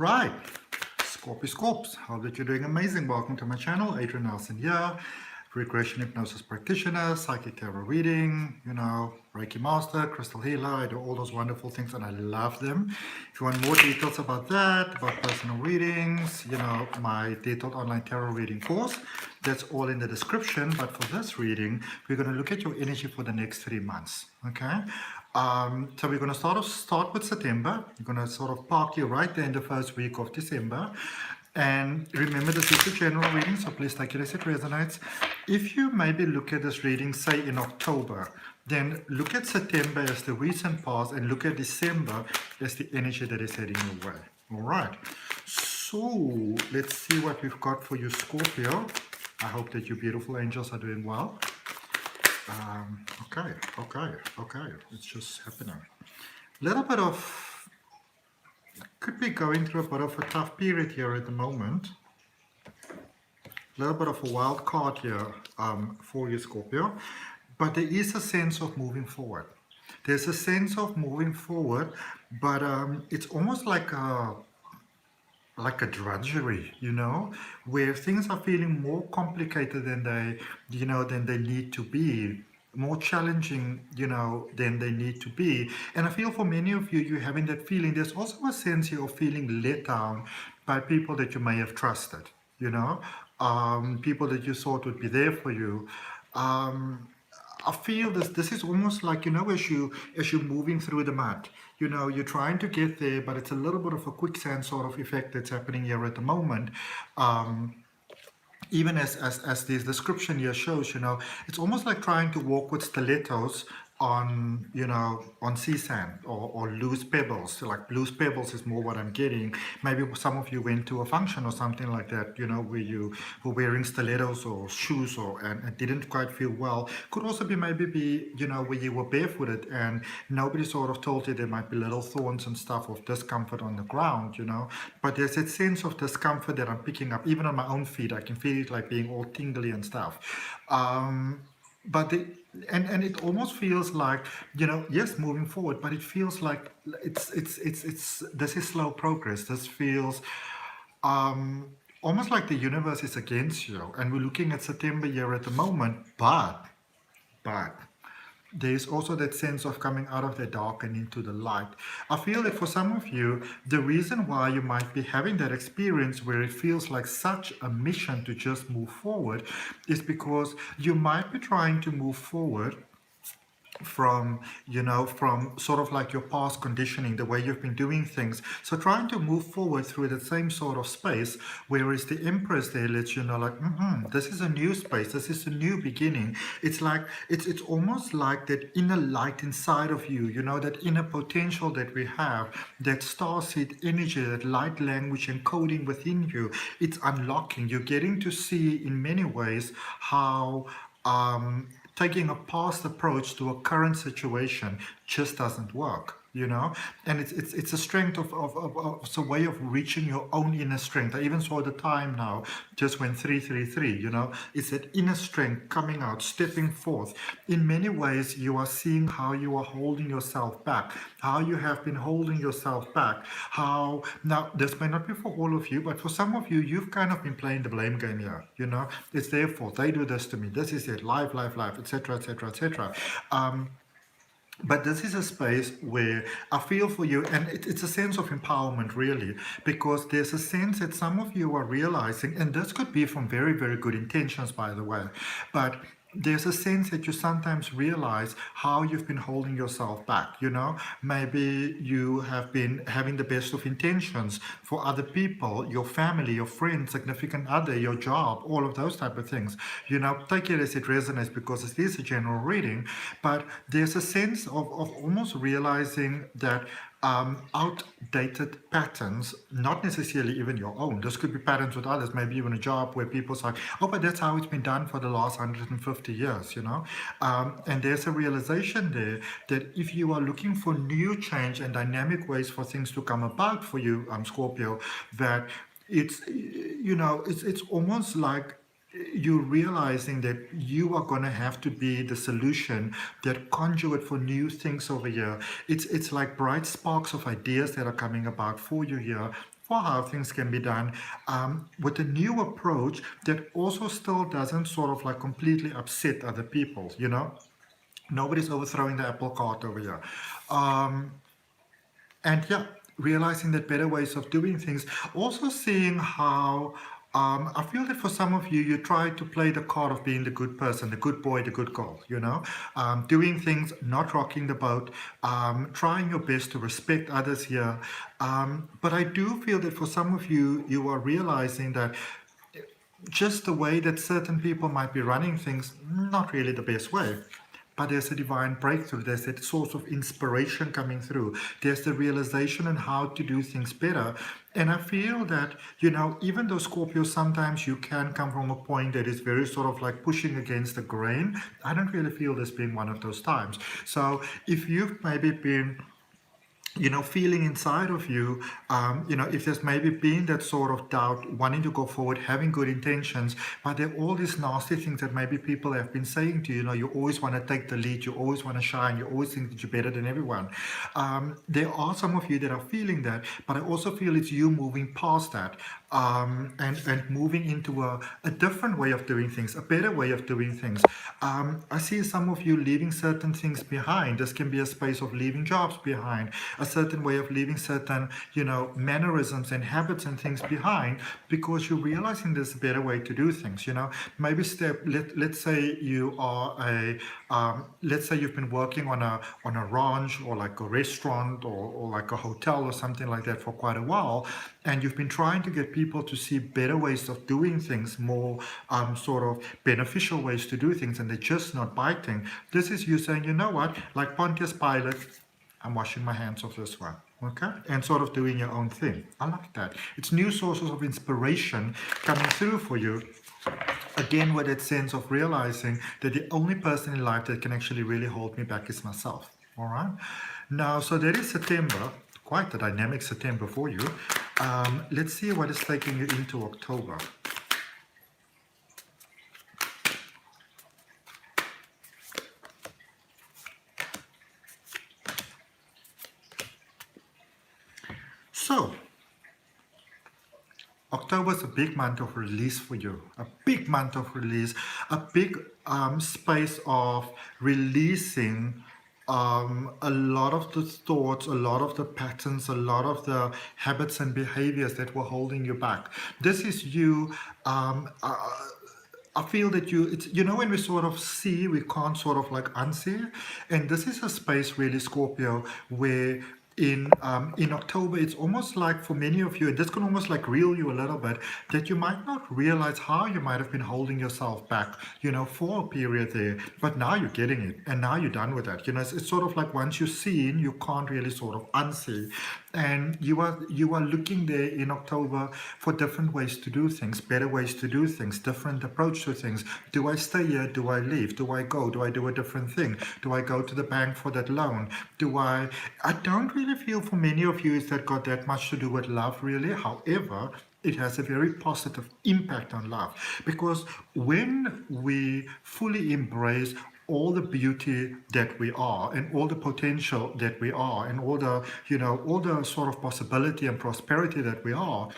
Right, Scorps, hope that you're doing amazing. Welcome to my channel, Adrian here, Regression Hypnosis Practitioner, Psychic Tarot Reading, Reiki Master, Crystal Healer. I do all those wonderful things and I love them. If you want more details about that, about personal readings, my detailed online tarot reading course, that's all in the description. But for this reading, we're going to look at your energy for the next 3 months, okay? So we're going to start with September. We're going to sort of park you right there in the first week of December. And remember, this is a general reading, so please take it as it resonates. If you maybe look at this reading, say in October, then look at September as the recent past and look at December as the energy that is heading your way. All right. So let's see what we've got for you, Scorpio. I hope that your beautiful angels are doing well. Okay. It's just happening. A little bit of could be going through a bit of a tough period here at the moment. A little bit of a wild card here for you, Scorpio. But there is a sense of moving forward. There's a sense of moving forward, but it's almost like a drudgery, where things are feeling more complicated than they need to be. More challenging, than they need to be. And I feel for many of you, you're having that feeling. There's also a sense here of feeling let down by people that you may have trusted, people that you thought would be there for you. I feel this is almost like, as you're moving through the mud, you're trying to get there, but it's a little bit of a quicksand sort of effect that's happening here at the moment. Even as this description here shows, it's almost like trying to walk with stilettos on, on sea sand or loose pebbles. So like loose pebbles is more what I'm getting. Maybe some of you went to a function or something like that, where you were wearing stilettos or shoes and it didn't quite feel well. Could also be maybe where you were barefooted and nobody sort of told you there might be little thorns and stuff of discomfort on the ground, But there's that sense of discomfort that I'm picking up. Even on my own feet, I can feel it like being all tingly and stuff. But and it almost feels like, yes, moving forward, but it feels like it's this is slow progress. This feels almost like the universe is against you, and we're looking at September here at the moment, but there's also that sense of coming out of the dark and into the light. I feel that for some of you, the reason why you might be having that experience where it feels like such a mission to just move forward is because you might be trying to move forward from sort of like your past conditioning, the way you've been doing things. So trying to move forward through the same sort of space, whereas the Empress there lets you know, like, this is a new space, this is a new beginning. It's like it's almost like that inner light inside of you, that inner potential that we have, that starseed energy, that light language encoding within you. It's unlocking. You're getting to see in many ways how taking a past approach to a current situation just doesn't work, and it's a strength of it's a way of reaching your own inner strength. I even saw the time now just went 333. It's that inner strength coming out, stepping forth. In many ways, you are seeing how you are holding yourself back, how you have been holding yourself back, how now this may not be for all of you, but for some of you, you've kind of been playing the blame game here. It's their fault, they do this to me, this is it, life, etc. But this is a space where I feel for you, and it's a sense of empowerment, really, because there's a sense that some of you are realizing, and this could be from very, very good intentions, by the way, but there's a sense that you sometimes realize how you've been holding yourself back. Maybe you have been having the best of intentions for other people, your family, your friends, significant other, your job, all of those type of things. Take it as it resonates, because it is a general reading, but there's a sense of almost realizing that outdated patterns, not necessarily even your own. This could be patterns with others, maybe even a job where people say, oh, but that's how it's been done for the last 150 years, and there's a realization there that if you are looking for new change and dynamic ways for things to come about for you, Scorpio, that it's almost like you're realizing that you are going to have to be the solution, that conduit for new things over here. It's like bright sparks of ideas that are coming about for you here, for how things can be done with a new approach that also still doesn't sort of like completely upset other people, you know? Nobody's overthrowing the apple cart over here. Um, and yeah, realizing that better ways of doing things, also seeing how I feel that for some of you, you try to play the card of being the good person, the good boy, the good girl, you know, doing things, not rocking the boat, trying your best to respect others here. But I do feel that for some of you, you are realizing that just the way that certain people might be running things, not really the best way. But there's a divine breakthrough. There's that source of inspiration coming through. There's the realization on how to do things better. And I feel that, you know, even though Scorpio, sometimes you can come from a point that is very sort of like pushing against the grain, I don't really feel this being one of those times. So if you've maybe been, you know, feeling inside of you, you know, if there's maybe been that sort of doubt, wanting to go forward, having good intentions, but there are all these nasty things that maybe people have been saying to you, you know, you always want to take the lead, you always want to shine, you always think that you're better than everyone. There are some of you that are feeling that, but I also feel it's you moving past that. And moving into a different way of doing things, a better way of doing things. I see some of you leaving certain things behind. This can be a space of leaving jobs behind, a certain way of leaving certain, you know, mannerisms and habits and things behind, because you're realizing there's a better way to do things. You know, maybe let's say you are let's say you've been working on a ranch or like a restaurant or like a hotel or something like that for quite a while, and you've been trying to get people to see better ways of doing things, more sort of beneficial ways to do things, and they're just not biting. This is you saying, you know what, like Pontius Pilate, I'm washing my hands of this one. Okay, and sort of doing your own thing. I like that. It's new sources of inspiration coming through for you. Again, with that sense of realizing that the only person in life that can actually really hold me back is myself. All right. Now, so that is September. Quite a dynamic September for you. Let's see what is taking you into October. So, October is a big month of release for you, a big month of release, a big space of releasing a lot of the thoughts, a lot of the patterns, a lot of the habits and behaviors that were holding you back. This is you. I feel that it's, you know, when we sort of see, we can't sort of like unsee. And this is a space really, Scorpio, where in October, it's almost like for many of you, and this can almost like reel you a little bit, that you might not realize how you might have been holding yourself back, you know, for a period there, but now you're getting it, and now you're done with that. You know, it's sort of like once you're seen, you can't really sort of unsee. And you are looking there in October for different ways to do things, better ways to do things, different approach to things. Do I stay here? Do I leave? Do I go? Do I do a different thing? Do I go to the bank for that loan? I don't really feel for many of you is that got that much to do with love, really. However, it has a very positive impact on love, because when we fully embrace all the beauty that we are and all the potential that we are and all the, you know, all the sort of possibility and prosperity that we are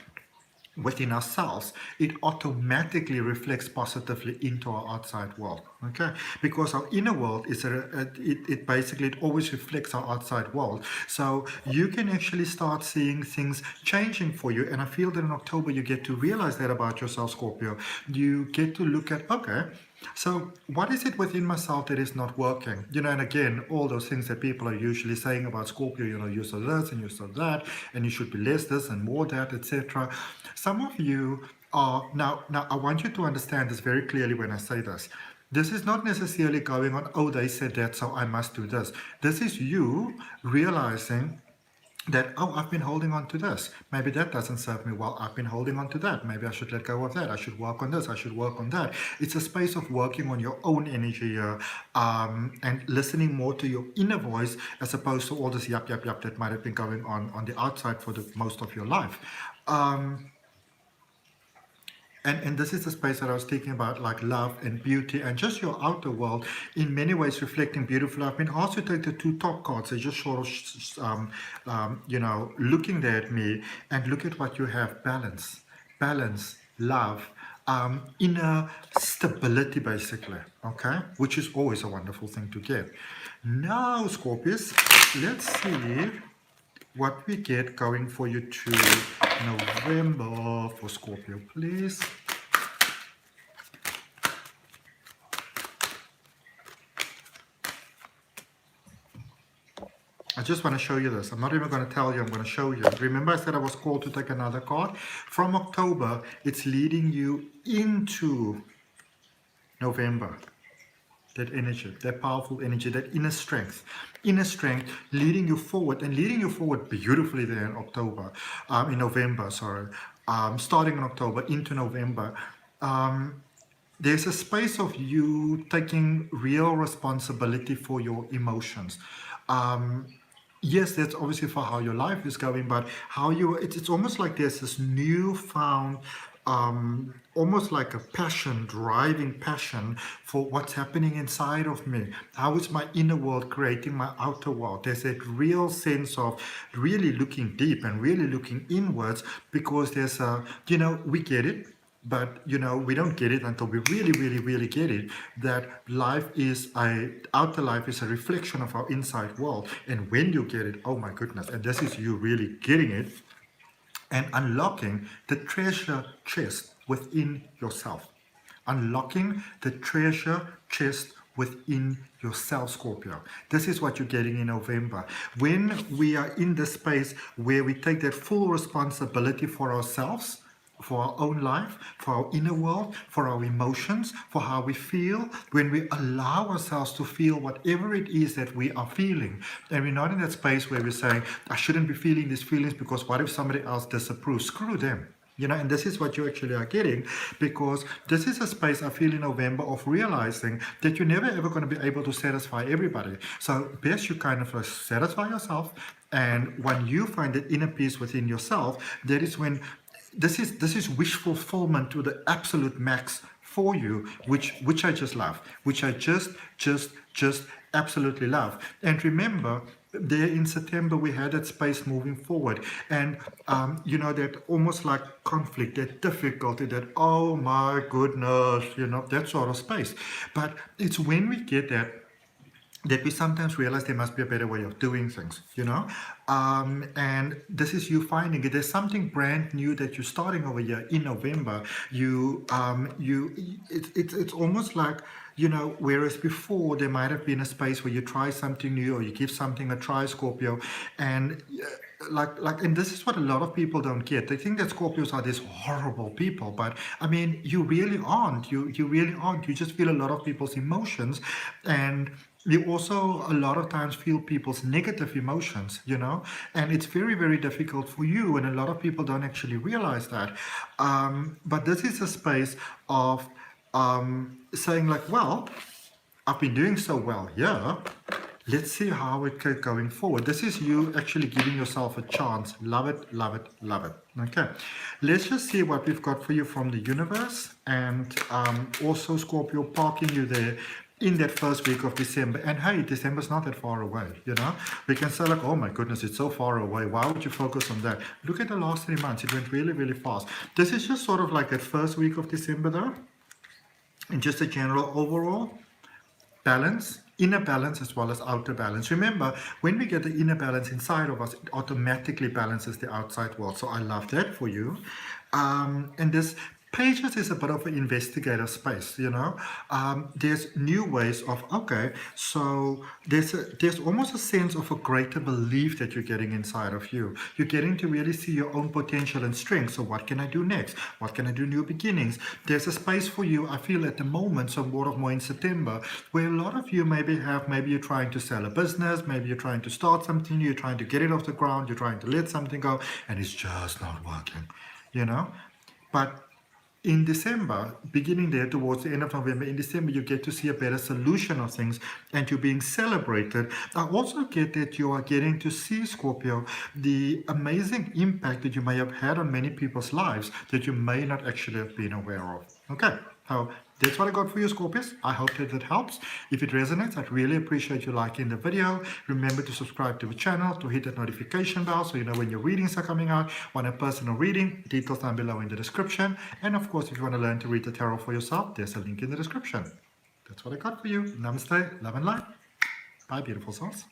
within ourselves, it automatically reflects positively into our outside world. Okay, because our inner world is it basically, it always reflects our outside world. So you can actually start seeing things changing for you, and I feel that in October you get to realize that about yourself, Scorpio. You get to look at, okay, so what is it within myself that is not working? You know, and again, all those things that people are usually saying about Scorpio, you know, you're so this and you're so that, and you should be less this and more that, etc. Some of you are, now I want you to understand this very clearly when I say this. This is not necessarily going on, oh, they said that, so I must do this. This is you realizing that, oh, I've been holding on to this. Maybe that doesn't serve me well. I've been holding on to that. Maybe I should let go of that. I should work on this. I should work on that. It's a space of working on your own energy here, and listening more to your inner voice as opposed to all this yap, yap, yap that might have been going on the outside for the most of your life. And this is the space that I was thinking about, like love and beauty and just your outer world, in many ways reflecting beautiful. I've been asked to take the two top cards. They're just sort of, looking there at me, and look at what you have: balance, love, inner stability, basically. Okay, which is always a wonderful thing to get. Now, Scorpius, let's see what we get going for you to November for Scorpio, please. I just want to show you this. I'm not even going to tell you, I'm going to show you. Remember I said I was called to take another card? From October, it's leading you into November. That energy, that powerful energy, that inner strength leading you forward, and leading you forward beautifully there in October, in November, sorry, starting in October into November. There's a space of you taking real responsibility for your emotions. Yes, that's obviously for how your life is going, but how you, it's almost like there's this newfound, almost like a passion, driving passion for what's happening inside of me. How is my inner world creating my outer world? There's that real sense of really looking deep and really looking inwards, because there's a, we get it. But we don't get it until we really get it, that outer life is a reflection of our inside world. And when you get it, oh my goodness, and this is you really getting it and unlocking the treasure chest within yourself. Unlocking the treasure chest within yourself, Scorpio. This is what you're getting in November. When we are in the space where we take that full responsibility for ourselves, for our own life, for our inner world, for our emotions, for how we feel, when we allow ourselves to feel whatever it is that we are feeling. And we're not in that space where we're saying, I shouldn't be feeling these feelings because what if somebody else disapproves? Screw them. And this is what you actually are getting, because this is a space I feel in November of realizing that you're never ever going to be able to satisfy everybody. So best you kind of satisfy yourself. And when you find that inner peace within yourself, that is when this is wish fulfillment to the absolute max for you, which I just love, which I just absolutely love. And remember, there in September we had that space moving forward, and that almost like conflict, that difficulty, that oh my goodness, that sort of space. But it's when we get that we sometimes realize there must be a better way of doing things, and this is you finding it. There's something brand new that you're starting over here in November. It's almost like, whereas before there might have been a space where you try something new or you give something a try, Scorpio, and and this is what a lot of people don't get. They think that Scorpios are these horrible people, but I mean, you really aren't. You really aren't. You just feel a lot of people's emotions, and you also a lot of times feel people's negative emotions, and it's very, very difficult for you, and a lot of people don't actually realize that. But this is a space of saying like, well, I've been doing so well here. Let's see how it goes going forward. This is you actually giving yourself a chance. Love it, love it, love it. Okay, let's just see what we've got for you from the universe, and also Scorpio, parking you there in that first week of December. And hey, December's not that far away, we can say like, oh my goodness, it's so far away, why would you focus on that? Look at the last 3 months, it went really, really fast. This is just sort of like that first week of December though, and just a general overall balance, inner balance as well as outer balance. Remember, when we get the inner balance inside of us, it automatically balances the outside world. So I love that for you. And this Pages is a bit of an investigative space, there's new ways of, okay, so there's almost a sense of a greater belief that you're getting inside of you. You're getting to really see your own potential and strength. So what can I do next? What can I do? New beginnings. There's a space for you, I feel at the moment, so more in September, where a lot of you maybe you're trying to sell a business, maybe you're trying to start something new, you're trying to get it off the ground, you're trying to let something go, and it's just not working, But in December, beginning there towards the end of November, in December, you get to see a better solution of things and you're being celebrated. I also get that you are getting to see, Scorpio, the amazing impact that you may have had on many people's lives that you may not actually have been aware of. Okay, so that's what I got for you, Scorpios. I hope that helps. If it resonates, I'd really appreciate you liking the video. Remember to subscribe to the channel, to hit that notification bell so you know when your readings are coming out. Want a personal reading, details down below in the description. And of course, if you want to learn to read the tarot for yourself, there's a link in the description. That's what I got for you. Namaste, love and light. Bye, beautiful souls.